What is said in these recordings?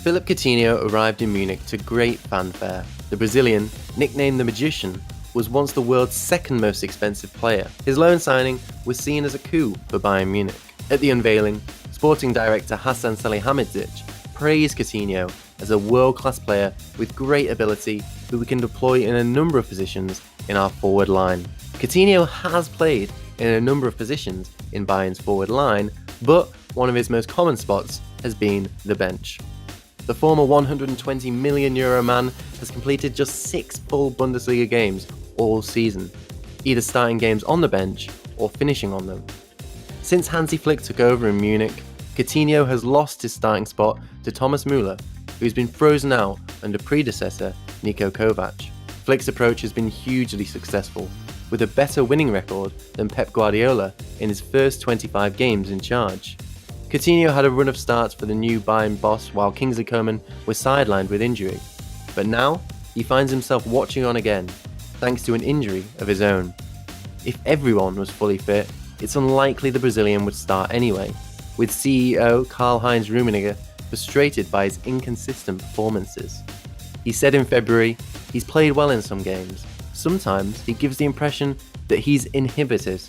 Philippe Coutinho arrived in Munich to great fanfare. The Brazilian, nicknamed the Magician, was once the world's second most expensive player. His loan signing was seen as a coup for Bayern Munich. At the unveiling, sporting director Hasan Salihamidzic praised Coutinho as a world-class player with great ability who we can deploy in a number of positions in our forward line. Coutinho has played in a number of positions in Bayern's forward line, but one of his most common spots has been the bench. The former €120 million man has completed just 6 full Bundesliga games all season, either starting games on the bench or finishing on them. Since Hansi Flick took over in Munich, Coutinho has lost his starting spot to Thomas Müller, who's been frozen out under predecessor Niko Kovac. Flick's approach has been hugely successful, with a better winning record than Pep Guardiola in his first 25 games in charge. Coutinho had a run of starts for the new Bayern boss while Kingsley Coman was sidelined with injury, but now he finds himself watching on again, thanks to an injury of his own. If everyone was fully fit, it's unlikely the Brazilian would start anyway, with CEO Karl-Heinz Rummenigge frustrated by his inconsistent performances. He said in February, he's played well in some games. Sometimes he gives the impression that he's inhibited.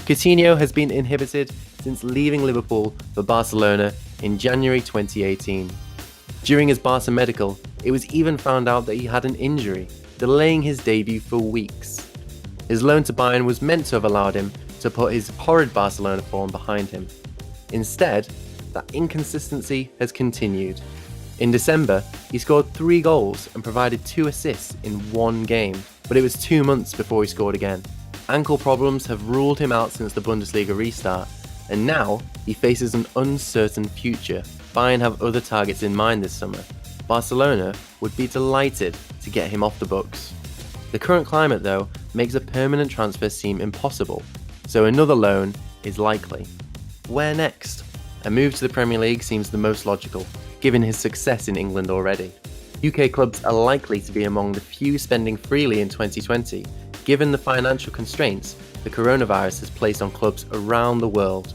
Coutinho has been inhibited since leaving Liverpool for Barcelona in January 2018. During his Barca medical, it was even found out that he had an injury, delaying his debut for weeks. His loan to Bayern was meant to have allowed him to put his horrid Barcelona form behind him. Instead, that inconsistency has continued. In December, he scored 3 goals and provided 2 assists in 1 game, but it was 2 months before he scored again. Ankle problems have ruled him out since the Bundesliga restart, and now he faces an uncertain future. Bayern have other targets in mind this summer. Barcelona would be delighted to get him off the books. The current climate, though, makes a permanent transfer seem impossible, so another loan is likely. Where next? A move to the Premier League seems the most logical, given his success in England already. UK clubs are likely to be among the few spending freely in 2020, given the financial constraints the coronavirus has placed on clubs around the world.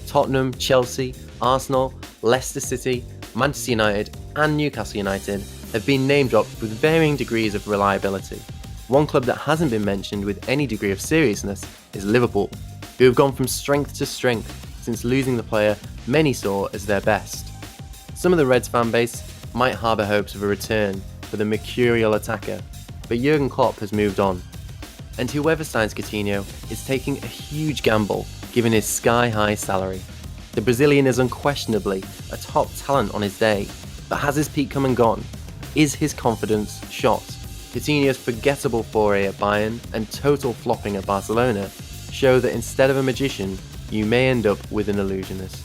Tottenham, Chelsea, Arsenal, Leicester City, Manchester United and Newcastle United have been name-dropped with varying degrees of reliability. One club that hasn't been mentioned with any degree of seriousness is Liverpool, who have gone from strength to strength since losing the player many saw as their best. Some of the Reds fan base might harbour hopes of a return for the mercurial attacker, but Jurgen Klopp has moved on. And whoever signs Coutinho is taking a huge gamble given his sky-high salary. The Brazilian is unquestionably a top talent on his day, but has his peak come and gone? Is his confidence shot? Coutinho's forgettable foray at Bayern and total flopping at Barcelona show that instead of a magician, you may end up with an illusionist.